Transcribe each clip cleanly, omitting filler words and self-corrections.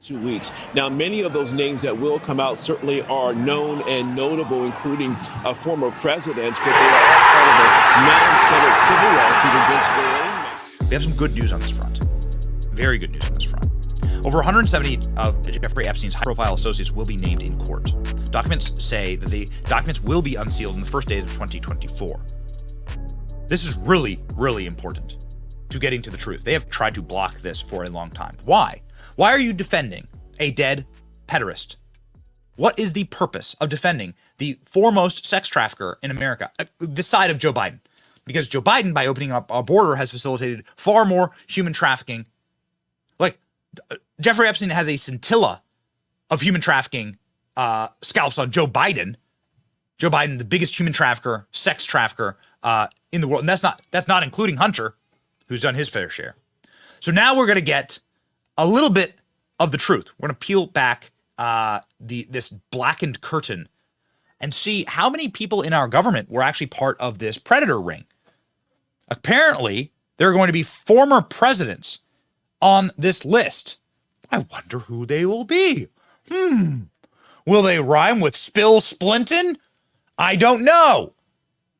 2 weeks. Now, many of those names that will come out certainly are known and notable, including former presidents, but they are all part of a now-settled civil lawsuit against Ghislaine. We have some good news on this front. Very good news on this front. Over 170 of Jeffrey Epstein's high-profile associates will be named in court. Documents say that the documents will be unsealed in the first days of 2024. This is really, really important to getting to the truth. They have tried to block this for a long time. Why? Why are you defending a dead pederast? What is the purpose of defending the foremost sex trafficker in America, this side of Joe Biden? Because Joe Biden, by opening up our border, has facilitated far more human trafficking. Like, Jeffrey Epstein has a scintilla of human trafficking scalps on Joe Biden. Joe Biden, the biggest human trafficker, sex trafficker in the world. And that's not including Hunter, who's done his fair share. So now we're going to get a little bit of the truth. We're going to peel back this blackened curtain and see how many people in our government were actually part of this predator ring. Apparently, there are going to be former presidents on this list. I wonder who they will be. Will they rhyme with Spill Splinton? I don't know.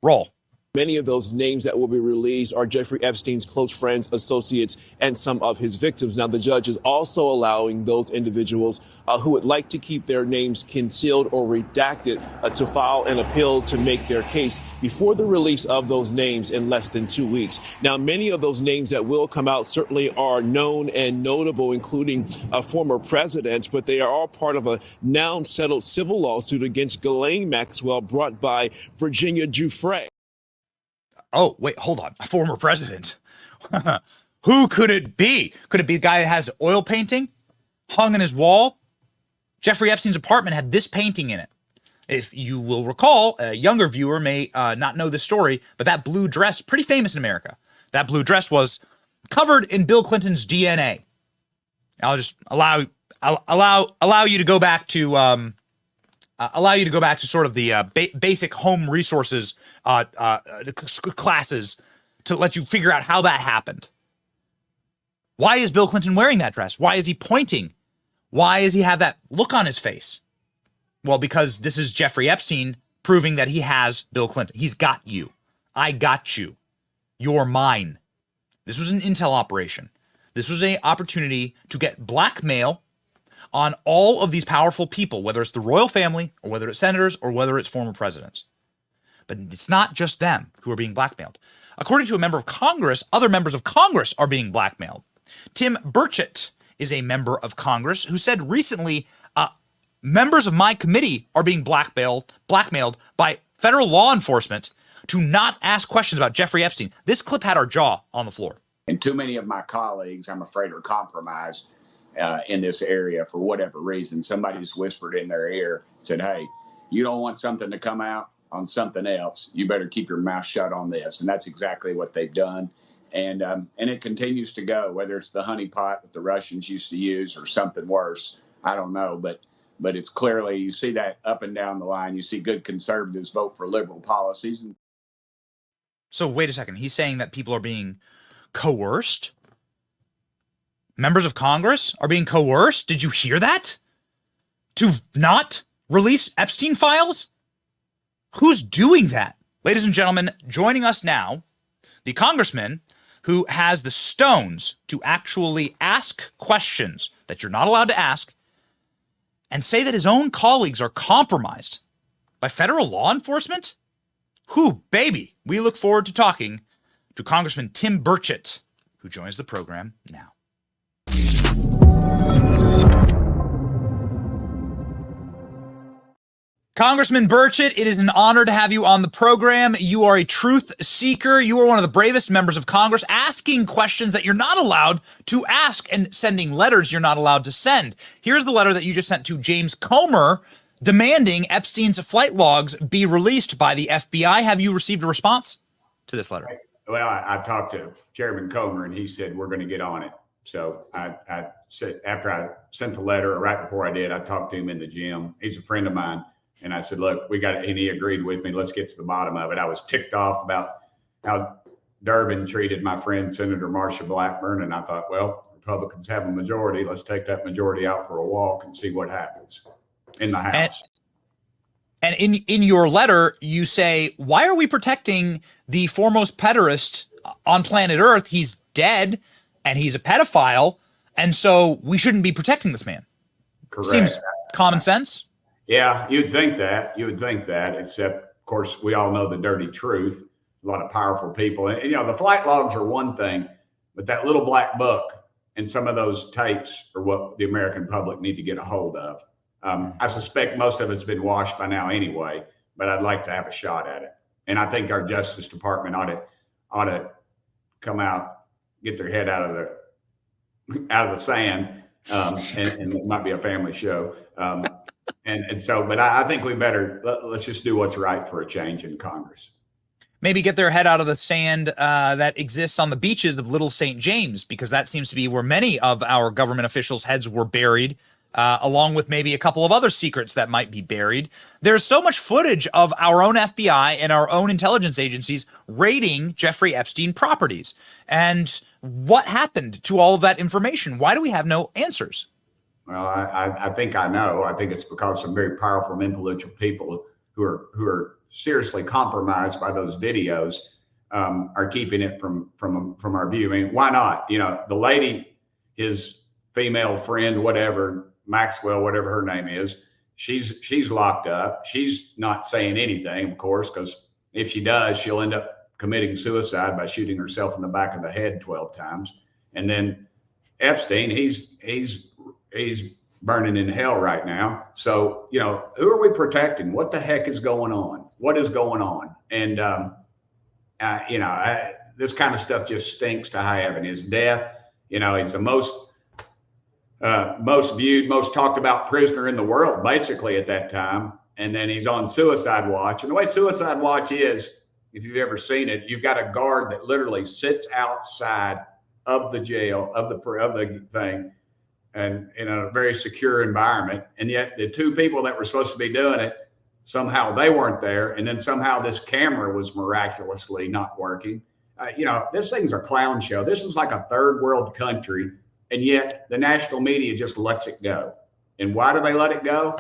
Roll. Many of those names that will be released are Jeffrey Epstein's close friends, associates, and some of his victims. Now, the judge is also allowing those individuals who would like to keep their names concealed or redacted to file an appeal to make their case before the release of those names in less than 2 weeks. Now, many of those names that will come out certainly are known and notable, including former presidents, but they are all part of a now settled civil lawsuit against Ghislaine Maxwell brought by Virginia Giuffre. Oh, wait, hold on. A former president. Who could it be? Could it be the guy that has oil painting hung in his wall? Jeffrey Epstein's apartment had this painting in it. If you will recall, a younger viewer may not know this story, but that blue dress, pretty famous in America. That blue dress was covered in Bill Clinton's DNA. I'll just allow you to go back to sort of the basic home resources classes to let you figure out how that happened. Why is Bill Clinton wearing that dress? Why is he pointing? Why does he have that look on his face? Well, because this is Jeffrey Epstein proving that he has Bill Clinton. He's got you. I got you. You're mine. This was an intel operation. This was an opportunity to get blackmail on all of these powerful people, whether it's the royal family or whether it's senators or whether it's former presidents. But it's not just them who are being blackmailed. According to a member of Congress, other members of Congress are being blackmailed. Tim Burchett is a member of Congress who said recently, members of my committee are being blackmailed by federal law enforcement to not ask questions about Jeffrey Epstein. This clip had our jaw on the floor. And too many of my colleagues, I'm afraid, are compromised in this area for whatever reason. Somebody just whispered in their ear, said, hey, you don't want something to come out on something else. You better keep your mouth shut on this. And that's exactly what they've done. And it continues to go, whether it's the honeypot that the Russians used to use or something worse. I don't know. But it's clearly, you see that up and down the line. You see good conservatives vote for liberal policies. So wait a second. He's saying that people are being coerced? Members of Congress are being coerced? Did you hear that? To not release Epstein files? Who's doing that? Ladies and gentlemen, joining us now, the congressman who has the stones to actually ask questions that you're not allowed to ask and say that his own colleagues are compromised by federal law enforcement? Who, baby? We look forward to talking to Congressman Tim Burchett, who joins the program now. Congressman Burchett, it is an honor to have you on the program. You are a truth seeker. You are one of the bravest members of Congress, asking questions that you're not allowed to ask and sending letters you're not allowed to send. Here's the letter that you just sent to James Comer demanding Epstein's flight logs be released by the FBI. Have you received a response to this letter? Well, I talked to Chairman Comer, and he said we're going to get on it. So I said, after I sent the letter, or right before I did, I talked to him in the gym. He's a friend of mine. And I said, look, we got it. And he agreed with me. Let's get to the bottom of it. I was ticked off about how Durbin treated my friend, Senator Marsha Blackburn. And I thought, well, Republicans have a majority. Let's take that majority out for a walk and see what happens in the House. And in your letter, you say, why are we protecting the foremost pederast on planet Earth? He's dead and he's a pedophile. And so we shouldn't be protecting this man. Correct. Seems common sense. Yeah, you'd think that. You would think that, except, of course, we all know the dirty truth. A lot of powerful people. And, the flight logs are one thing, but that little black book and some of those tapes are what the American public need to get a hold of. I suspect most of it's been washed by now anyway, but I'd like to have a shot at it. And I think our Justice Department ought to come out, get their head out of the sand, and it might be a family show. But I think we better let's just do what's right for a change in Congress. Maybe get their head out of the sand that exists on the beaches of Little St. James, because that seems to be where many of our government officials' heads were buried, along with maybe a couple of other secrets that might be buried. There's so much footage of our own FBI and our own intelligence agencies raiding Jeffrey Epstein properties. And what happened to all of that information? Why do we have no answers? Well, I think I know. I think it's because some very powerful, influential people who are seriously compromised by those videos are keeping it from our view. I mean, why not? The lady, his female friend, whatever, Maxwell, whatever her name is, she's locked up. She's not saying anything, of course, because if she does, she'll end up committing suicide by shooting herself in the back of the head 12 times. And then Epstein, he's burning in hell right now. So, who are we protecting? What the heck is going on? What is going on? And, this kind of stuff just stinks to high heaven. His death, he's the most viewed, most talked about prisoner in the world, basically at that time. And then he's on suicide watch. And the way suicide watch is, if you've ever seen it, you've got a guard that literally sits outside of the jail, of the thing, and in a very secure environment. And yet the two people that were supposed to be doing it, somehow they weren't there. And then somehow this camera was miraculously not working. This thing's a clown show. This is like a third world country. And yet the national media just lets it go. And why do they let it go?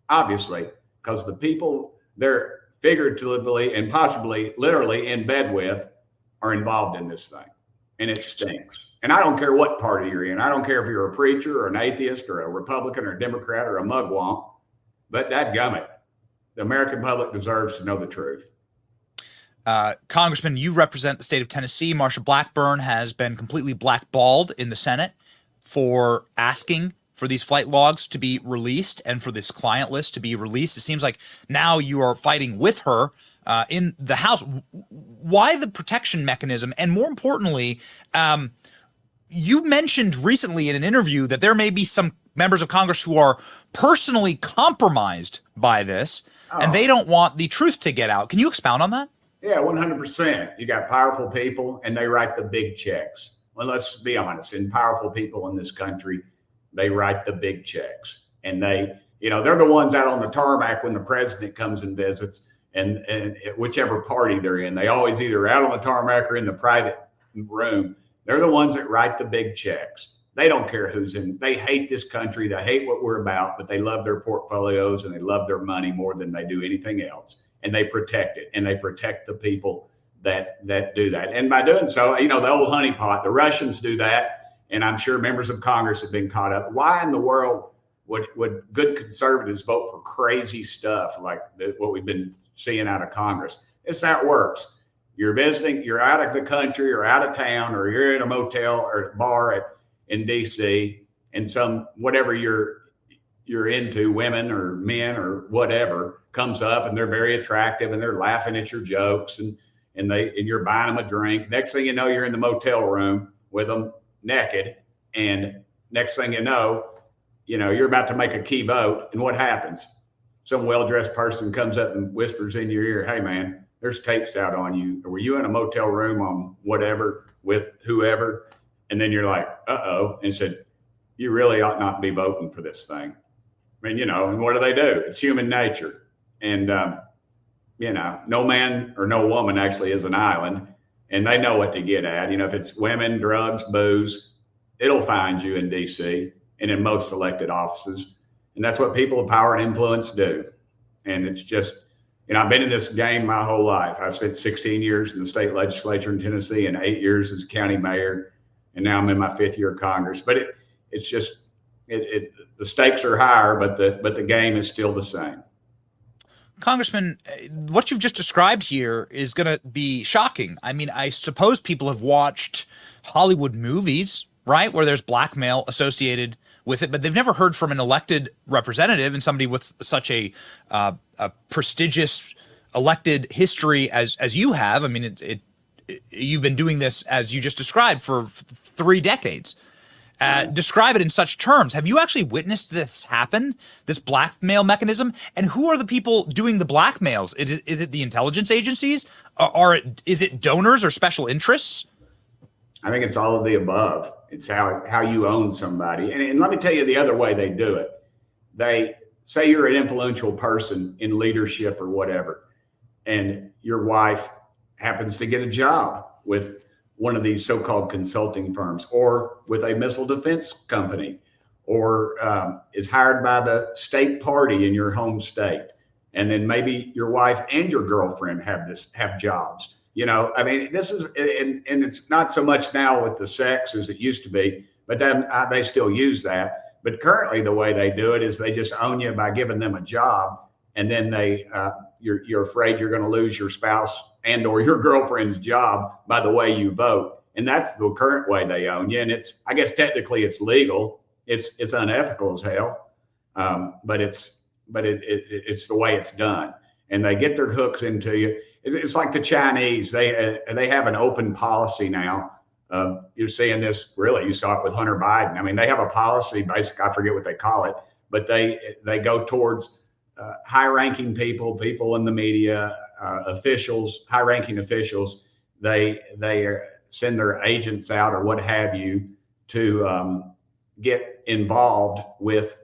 Obviously, because the people they're figuratively and possibly literally in bed with are involved in this thing. And it stinks. And I don't care what party you're in. I don't care if you're a preacher or an atheist or a Republican or a Democrat or a mugwump, but dadgummit, the American public deserves to know the truth. Congressman, you represent the state of Tennessee. Marsha Blackburn has been completely blackballed in the Senate for asking for these flight logs to be released and for this client list to be released. It seems like now you are fighting with her in the House. Why the protection mechanism? And more importantly, you mentioned recently in an interview that there may be some members of Congress who are personally compromised by this, and they don't want the truth to get out. Can you expound on that? Yeah, 100%. You got powerful people and they write the big checks. Well, let's be honest. And powerful people in this country, they write the big checks. And they're the ones out on the tarmac when the president comes and visits, and whichever party they're in. They always either out on the tarmac or in the private room. They're the ones that write the big checks. They don't care who's in. They hate this country. They hate what we're about, but they love their portfolios and they love their money more than they do anything else. And they protect it, and they protect the people that do that. And by doing so, the old honeypot, the Russians do that, and I'm sure members of Congress have been caught up. Why in the world would good conservatives vote for crazy stuff like what we've been seeing out of Congress? It's how it works. You're visiting, you're out of the country or out of town, or you're in a motel or a bar in D.C., and some whatever you're into, women or men or whatever, comes up and they're very attractive and they're laughing at your jokes and you're buying them a drink. Next thing you know, you're in the motel room with them naked. And next thing you know, you're about to make a key vote. And what happens? Some well-dressed person comes up and whispers in your ear, "Hey man, there's tapes out on you. Were you in a motel room on whatever with whoever?" And then you're like, uh-oh, and said, "You really ought not be voting for this thing." I mean, and what do? It's human nature. And, no man or no woman actually is an island, and they know what to get at. If it's women, drugs, booze, it'll find you in DC and in most elected offices. And that's what people of power and influence do. And it's just, I've been in this game my whole life. I spent 16 years in the state legislature in Tennessee and 8 years as county mayor. And now I'm in my 5th year of Congress. But it's just, the stakes are higher, but the game is still the same. Congressman, what you've just described here is going to be shocking. I mean, I suppose people have watched Hollywood movies, right, where there's blackmail associated with it, but they've never heard from an elected representative and somebody with such a prestigious elected history as you have. I mean, you've been doing this, as you just described, for 3 decades. Describe it in such terms. Have you actually witnessed this happen, this blackmail mechanism? And who are the people doing the blackmails? Is it the intelligence agencies? Is it donors or special interests? I think it's all of the above. It's how you own somebody. And let me tell you the other way they do it. They say you're an influential person in leadership or whatever, and your wife happens to get a job with one of these so-called consulting firms or with a missile defense company, or is hired by the state party in your home state. And then maybe your wife and your girlfriend have jobs. I mean, this is, and it's not so much now with the sex as it used to be, but then they still use that. But currently the way they do it is they just own you by giving them a job. And then you're afraid you're going to lose your spouse and or your girlfriend's job by the way you vote. And that's the current way they own you. And I guess technically it's legal. It's unethical as hell. But it's the way it's done. And they get their hooks into you. It's like the Chinese. They have an open policy now. You're seeing this, really, you saw it with Hunter Biden. I mean, they have a policy, basically, I forget what they call it, but they go towards high-ranking people in the media, officials, high-ranking officials. They send their agents out or what have you to get involved with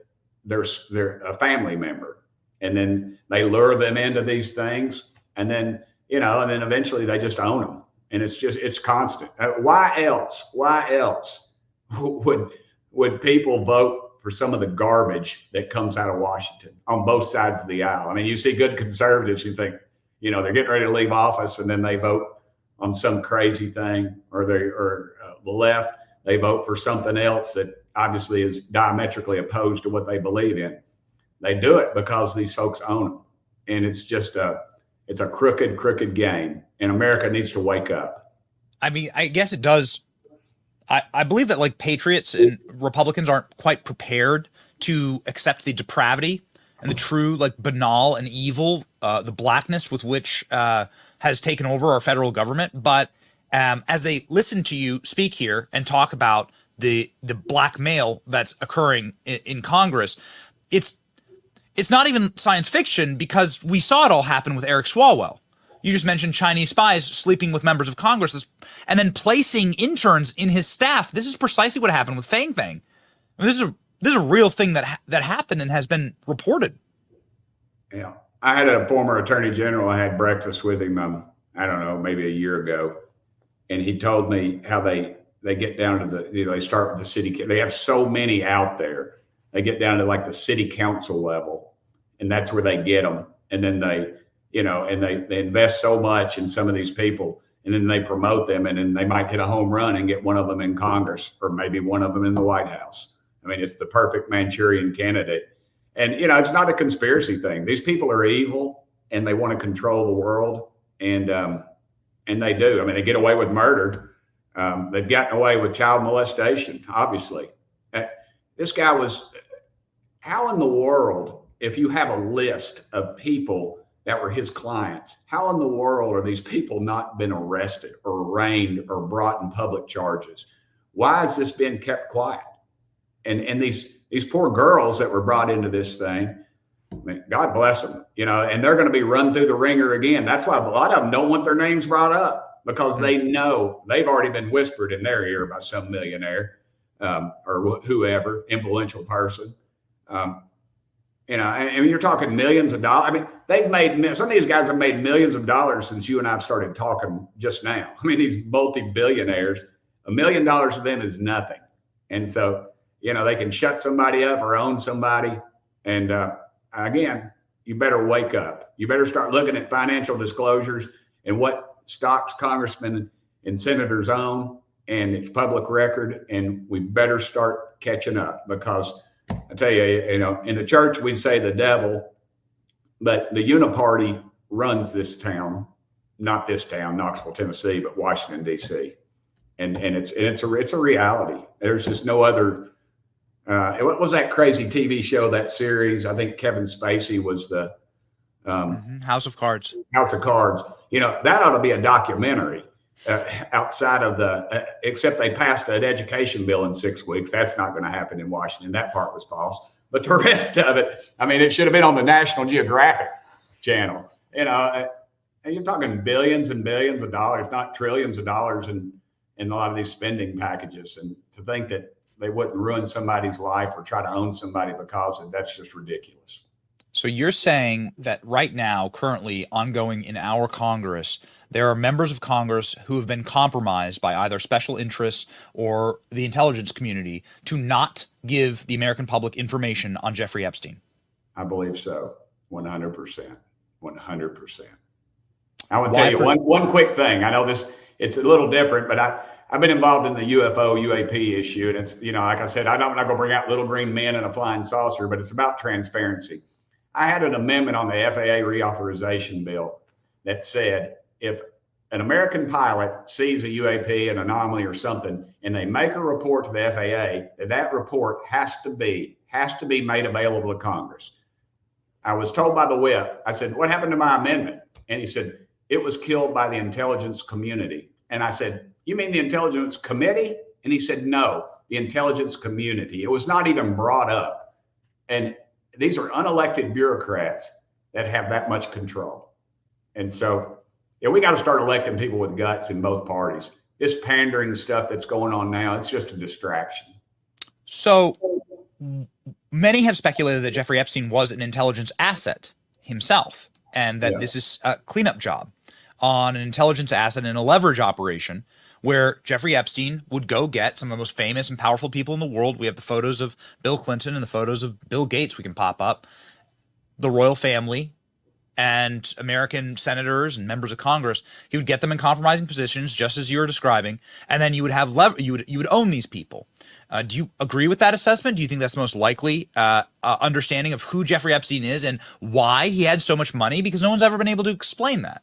a family member, and then they lure them into these things, and then eventually they just own them, and it's constant. Why else would people vote for some of the garbage that comes out of Washington on both sides of the aisle? I mean, you see good conservatives, you think, they're getting ready to leave office, and then they vote on some crazy thing, or the left, they vote for something else that obviously is diametrically opposed to what they believe in. They do it because these folks own them, and it's just it's a crooked game, and America needs to wake up. I mean, I guess it does. I believe that like patriots and Republicans aren't quite prepared to accept the depravity and the true like banal and evil, the blackness with which has taken over our federal government. But as they listen to you speak here and talk about the blackmail that's occurring in Congress, it's not even science fiction, because we saw it all happen with Eric Swalwell. You just mentioned Chinese spies sleeping with members of Congress and then placing interns in his staff. This is precisely what happened with Fang Fang. I mean, this is a real thing that happened and has been reported. Yeah, I had a former attorney general. I had breakfast with him. I don't know, maybe a year ago, and he told me how they get down to they start with the city. They have so many out there. They get down to like the city council level, and that's where they get them. And then they invest so much in some of these people, and then they promote them, and then they might hit a home run and get one of them in Congress, or maybe one of them in the White House. I mean, it's the perfect Manchurian candidate. And, it's not a conspiracy thing. These people are evil, and they want to control the world. And they do. I mean, they get away with murder. They've gotten away with child molestation, obviously. This guy how in the world, if you have a list of people that were his clients, how in the world are these people not been arrested or arraigned or brought in public charges? Why has this been kept quiet? And these poor girls that were brought into this thing, I mean, God bless them, and they're going to be run through the ringer again. That's why a lot of them don't want their names brought up, because they know they've already been whispered in their ear by some millionaire or whoever, influential person. I mean, you're talking millions of dollars. I mean, some of these guys have made millions of dollars since you and I've started talking just now. I mean, these multi-billionaires, $1 million to them is nothing. And so, they can shut somebody up or own somebody. And again, you better wake up. You better start looking at financial disclosures and what stocks congressmen and senators own, and it's public record. And we better start catching up, because I tell you, in the church, we say the devil, but the uniparty runs this town, not this town, Knoxville, Tennessee, but Washington, D.C. And it's a reality. There's just no other. What was that crazy TV show, that series? I think Kevin Spacey was the House of Cards. House of Cards. That ought to be a documentary. Outside of except they passed an education bill in 6 weeks. That's not going to happen in Washington. That part was false. But the rest of it, it should have been on the National Geographic channel. You're talking billions and billions of dollars, not trillions of dollars in a lot of these spending packages. And to think that they wouldn't ruin somebody's life or try to own somebody because of that's just ridiculous. So you're saying that right now, currently ongoing in our Congress, there are members of Congress who have been compromised by either special interests or the intelligence community to not give the American public information on Jeffrey Epstein? I believe so. 100%. 100%. I want to tell you one quick thing. I know it's a little different, but I've been involved in the UFO UAP issue. And it's, like I said, I'm not going to bring out little green men in a flying saucer, but it's about transparency. I had an amendment on the FAA reauthorization bill that said if an American pilot sees a UAP, an anomaly or something, and they make a report to the FAA, that report has to be made available to Congress. I was told by the whip, I said, what happened to my amendment? And he said, it was killed by the intelligence community. And I said, you mean the intelligence committee? And he said, no, the intelligence community. It was not even brought up. And these are unelected bureaucrats that have that much control. And so, we got to start electing people with guts in both parties. This pandering stuff that's going on now, it's just a distraction. So many have speculated that Jeffrey Epstein was an intelligence asset himself, and that this is a cleanup job on an intelligence asset in a leverage operation where Jeffrey Epstein would go get some of the most famous and powerful people in the world. We have the photos of Bill Clinton and the photos of Bill Gates we can pop up, the royal family and American senators and members of Congress. He would get them in compromising positions, just as you were describing, and then you would have you would own these people. Do you agree with that assessment? Do you think that's the most likely understanding of who Jeffrey Epstein is and why he had so much money? Because no one's ever been able to explain that.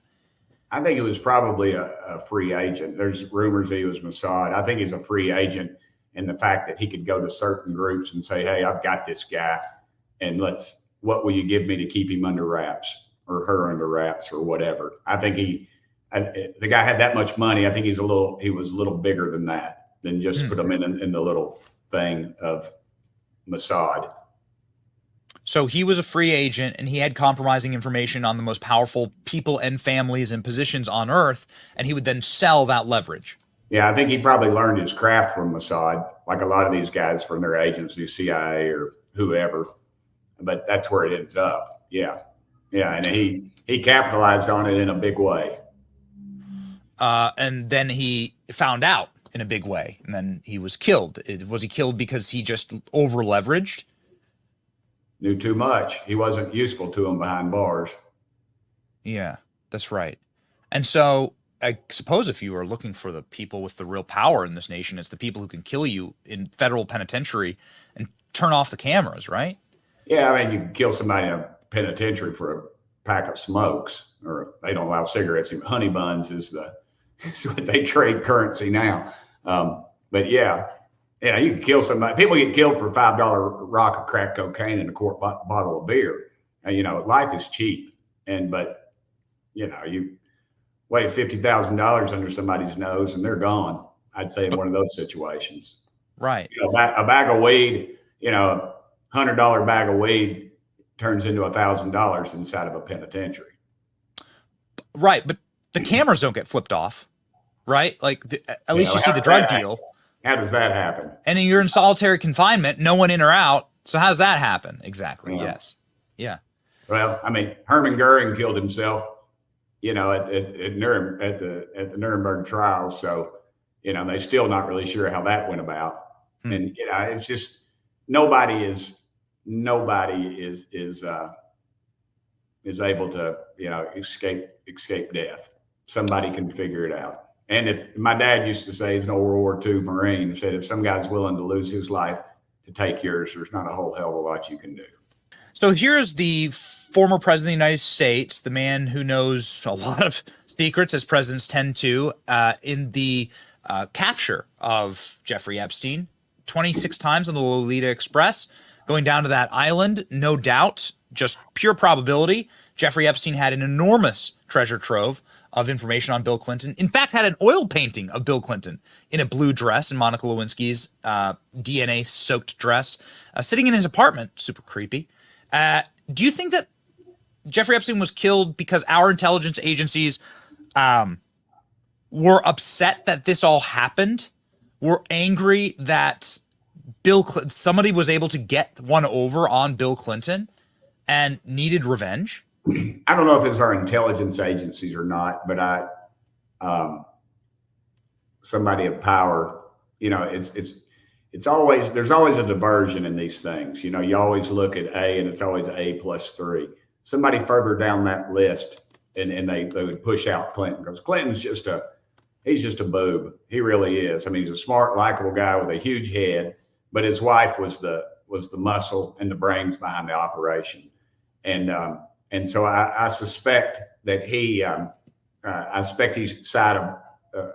I think it was probably a free agent. There's rumors that he was Mossad. I think he's a free agent, and the fact that he could go to certain groups and say, hey, I've got this guy, and what will you give me to keep him under wraps or her under wraps or whatever? I think the guy had that much money. I think he was a little bigger than that, than just put him in the little thing of Mossad. So he was a free agent, and he had compromising information on the most powerful people and families and positions on earth, and he would then sell that leverage. Yeah, I think he probably learned his craft from Mossad, like a lot of these guys from their agency, CIA or whoever. But that's where it ends up. Yeah, and he capitalized on it in a big way. And then he found out in a big way, and then he was killed. Was he killed because he just over leveraged? Knew too much. He wasn't useful to him behind bars. Yeah, that's right. And so I suppose if you are looking for the people with the real power in this nation, it's the people who can kill you in federal penitentiary and turn off the cameras, right? Yeah, I mean, you can kill somebody in a penitentiary for a pack of smokes, or they don't allow cigarettes. Honey buns is what they trade currency now. But yeah, you can kill somebody. People get killed for a $5 rock of crack cocaine and a quart bottle of beer. Life is cheap. But you wave $50,000 under somebody's nose and they're gone. I'd say in one of those situations. Right. A bag of weed, $100 bag of weed turns into $1,000 inside of a penitentiary. Right. But the cameras don't get flipped off, right? Like at least you see the drug deal. How does that happen? And you're in solitary confinement, no one in or out. So how does that happen? Exactly. Well, yes. Yeah. Well, I mean, Herman Goering killed himself, at the Nuremberg trials. So, they're still not really sure how that went about. And it's just nobody is able to escape death. Somebody can figure it out. And if my dad used to say, he's an old World War II Marine, said if some guy's willing to lose his life to take yours, there's not a whole hell of a lot you can do. So here's the former president of the United States, the man who knows a lot of secrets, as presidents tend to, in the capture of Jeffrey Epstein 26 times on the Lolita Express, going down to that island. No doubt, just pure probability, Jeffrey Epstein had an enormous treasure trove of information on Bill Clinton. In fact, had an oil painting of Bill Clinton in a blue dress, in Monica Lewinsky's DNA-soaked dress, sitting in his apartment. Super creepy. Do you think that Jeffrey Epstein was killed because our intelligence agencies were upset that this all happened? Were angry that somebody was able to get one over on Bill Clinton and needed revenge? I don't know if it's our intelligence agencies or not, but somebody of power, it's always, there's always a diversion in these things. You always look at A and it's always A+3. Somebody further down that list and they would push out Clinton, because Clinton's he's just a boob. He really is. I mean, he's a smart, likable guy with a huge head, but his wife was the muscle and the brains behind the operation. And so I suspect that he sighed a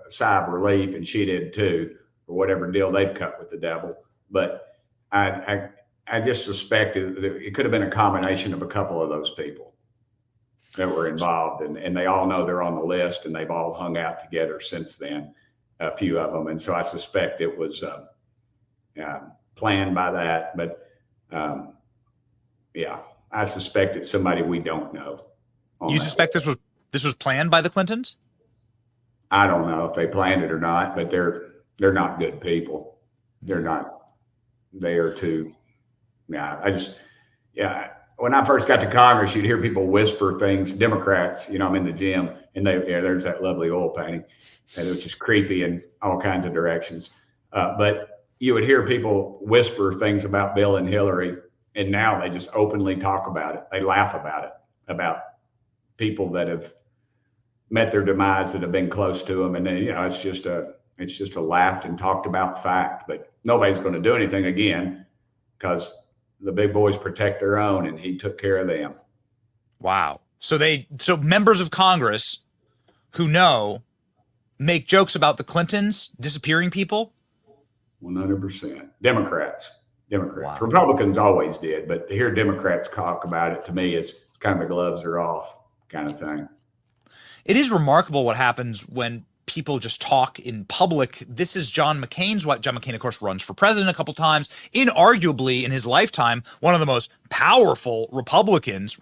sigh of relief, and she did too, for whatever deal they've cut with the devil. But I just suspected that it could have been a combination of a couple of those people that were involved, and they all know they're on the list, and they've all hung out together since then, a few of them. And so I suspect it was planned by that. But yeah. I suspect it's somebody we don't know. You suspect this was planned by the Clintons? I don't know if they planned it or not, but they're not good people. They're not. They are too. Yeah. When I first got to Congress, you'd hear people whisper things. Democrats, I'm in the gym, and there's that lovely oil painting, and it was just creepy in all kinds of directions. But you would hear people whisper things about Bill and Hillary. And now they just openly talk about it. They laugh about it, about people that have met their demise, that have been close to them. And then, it's just a laughed and talked about fact, but nobody's going to do anything again, because the big boys protect their own, and he took care of them. Wow. So members of Congress who know make jokes about the Clintons disappearing people? 100%. Democrats. Wow. Republicans always did, but to hear Democrats talk about it, to me, it's kind of the gloves are off kind of thing. It is remarkable what happens when people just talk in public. This is John McCain's wife. John McCain, of course, runs for president a couple times. Inarguably, in his lifetime, one of the most powerful Republicans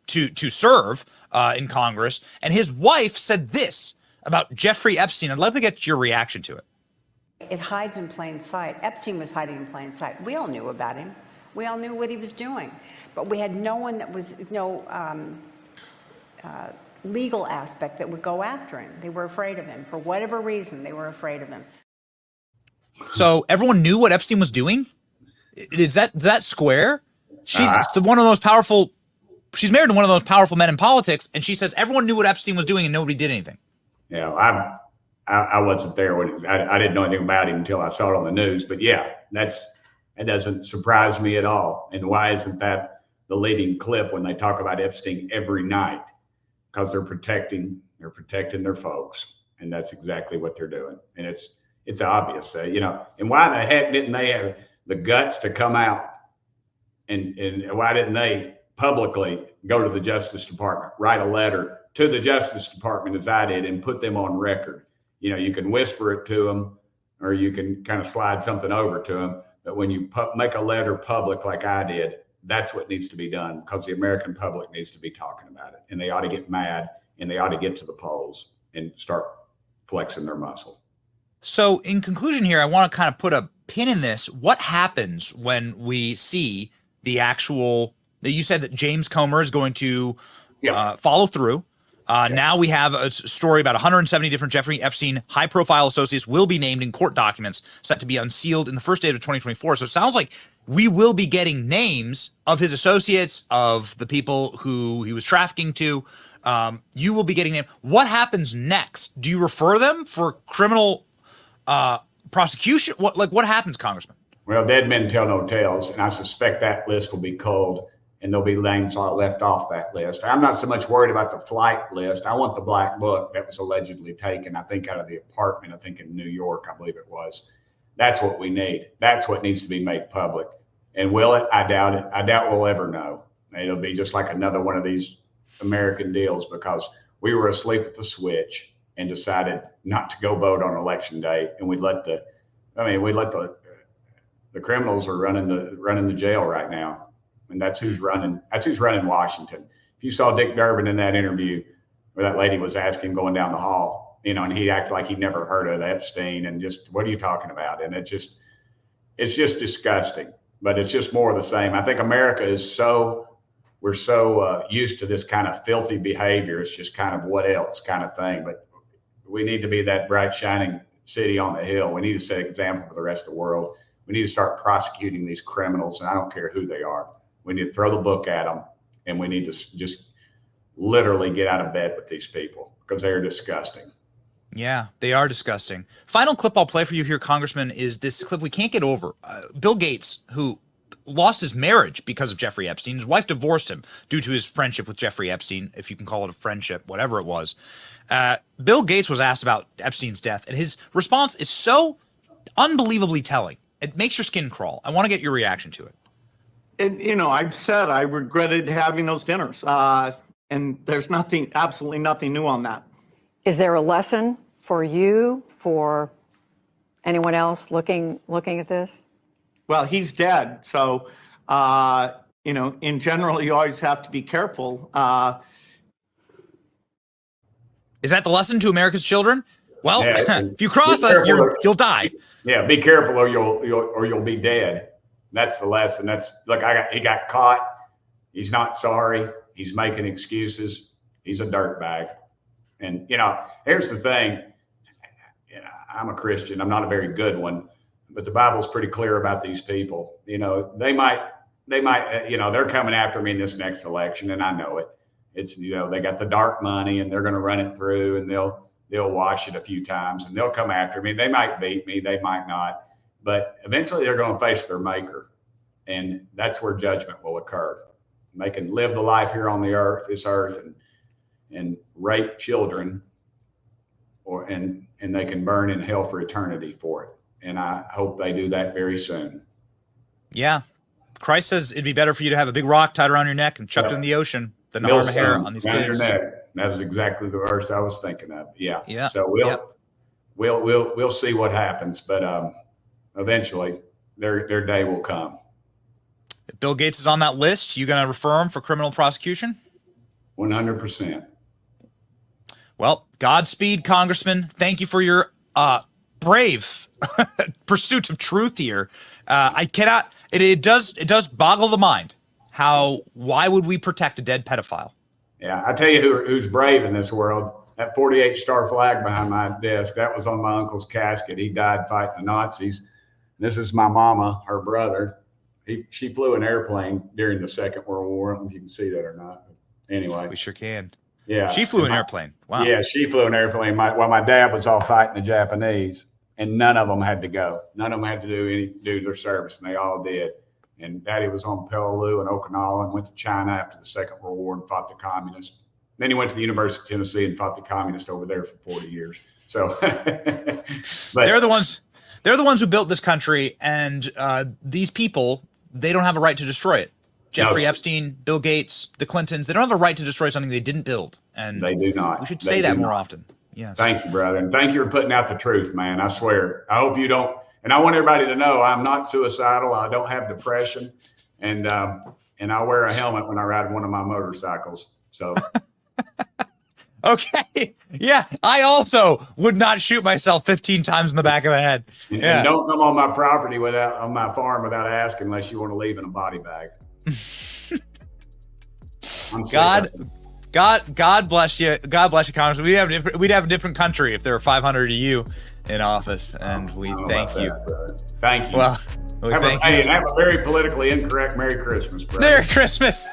to serve in Congress. And his wife said this about Jeffrey Epstein. I'd love to get your reaction to it. It hides in plain sight. Epstein was hiding in plain sight. We all knew about him. We all knew what he was doing. But we had no one that was, legal aspect that would go after him. They were afraid of him. For whatever reason, they were afraid of him. So everyone knew what Epstein was doing? Is that square? She's one of the most powerful. She's married to one of the most powerful men in politics, and she says everyone knew what Epstein was doing and nobody did anything. Yeah, I wasn't there when I didn't know anything about him until I saw it on the news. But yeah, that doesn't surprise me at all. And why isn't that the leading clip when they talk about Epstein every night? Because they're protecting their folks, and that's exactly what they're doing. And it's obvious, And why the heck didn't they have the guts to come out and why didn't they publicly go to the Justice Department, write a letter to the Justice Department as I did, and put them on record? You can whisper it to them, or you can kind of slide something over to them. But when you make a letter public like I did, that's what needs to be done, because the American public needs to be talking about it, and they ought to get mad, and they ought to get to the polls and start flexing their muscle. So in conclusion here, I want to kind of put a pin in this. What happens when we see the actual, you said that James Comer is going to follow through. Now we have a story about 170 different Jeffrey Epstein high-profile associates will be named in court documents set to be unsealed in the first day of 2024. So it sounds like we will be getting names of his associates, of the people who he was trafficking to. You will be getting names. What happens next? Do you refer them for criminal prosecution? What happens, Congressman? Well, dead men tell no tales, and I suspect that list will be culled, and there'll be names left off that list. I'm not so much worried about the flight list. I want the black book that was allegedly taken, I think, out of the apartment, I think in New York, I believe it was. That's what we need. That's what needs to be made public. And will it? I doubt it. I doubt we'll ever know. It'll be just like another one of these American deals, because we were asleep at the switch and decided not to go vote on election day, and we let the criminals are running the jail right now, and that's who's running Washington. If you saw Dick Durbin in that interview where that lady was asking going down the hall, and he acted like he never heard of Epstein, and just, what are you talking about? And it's just disgusting, but it's just more of the same. I think America is we're so used to this kind of filthy behavior. It's just kind of what else kind of thing, but we need to be that bright, shining city on the hill. We need to set an example for the rest of the world. We need to start prosecuting these criminals, and I don't care who they are. We need to throw the book at them, and we need to just literally get out of bed with these people, because they're disgusting. Yeah, they are disgusting. Final clip I'll play for you here, Congressman, is this clip we can't get over. Bill Gates, who lost his marriage because of Jeffrey Epstein. His wife divorced him due to his friendship with Jeffrey Epstein, if you can call it a friendship, whatever it was. Bill Gates was asked about Epstein's death, and his response is so unbelievably telling. It makes your skin crawl. I want to get your reaction to it. I've said I regretted having those dinners, and there's absolutely nothing new on that. Is there a lesson for you, for anyone else looking at this? Well, he's dead, so in general, you always have to be careful. Is that the lesson to America's children? Well, yeah, if you cross us, you'll die. Yeah, be careful, or you'll be dead. That's the lesson. He got caught. He's not sorry. He's making excuses. He's a dirtbag. And here's the thing. I'm a Christian. I'm not a very good one, but the Bible's pretty clear about these people. They might. They're coming after me in this next election, and I know it. It's they got the dark money, and they're going to run it through, and they'll wash it a few times, and they'll come after me. They might beat me. They might not. But eventually they're going to face their maker, and that's where judgment will occur. They can live the life here on this earth, and rape children, and they can burn in hell for eternity for it. And I hope they do that very soon. Yeah. Christ says it'd be better for you to have a big rock tied around your neck and chucked in the ocean than to harm a hair on these kids. That was exactly the verse I was thinking of. Yeah. Yeah. So we'll see what happens, but eventually their day will come. If Bill Gates is on that list, you going to refer him for criminal prosecution? 100%. Well, Godspeed, Congressman. Thank you for your brave pursuit of truth here. I cannot. It does boggle the mind. Why would we protect a dead pedophile? Yeah, I tell you who's brave in this world. That 48 star flag behind my desk, that was on my uncle's casket. He died fighting the Nazis. This is my mama, her brother. She flew an airplane during the Second World War. I don't know if you can see that or not. But anyway. We sure can. Yeah. She flew an airplane. Wow. Yeah, she flew an airplane while my dad was all fighting the Japanese, and none of them had to go. None of them had to do their service, and they all did. And Daddy was on Peleliu and Okinawa and went to China after the Second World War and fought the communists. Then he went to the University of Tennessee and fought the communists over there for 40 years. So but they're the ones who built this country, and these people, they don't have a right to destroy it. Jeffrey Epstein, Bill Gates, the Clintons, they don't have a right to destroy something they didn't build. And they do not. We should say that more often. Yes. Thank you, brother. And thank you for putting out the truth, man. I swear. I hope you don't. And I want everybody to know I'm not suicidal. I don't have depression. And I wear a helmet when I ride one of my motorcycles. So. Okay. Yeah. I also would not shoot myself 15 times in the back of the head. Yeah. And don't come on my property on my farm without asking, unless you want to leave in a body bag. God bless you. God bless you, Congressman. We'd have a different country if there were 500 of you in office, and we thank you. Thank you. Well, have a very politically incorrect Merry Christmas, brother. Merry Christmas.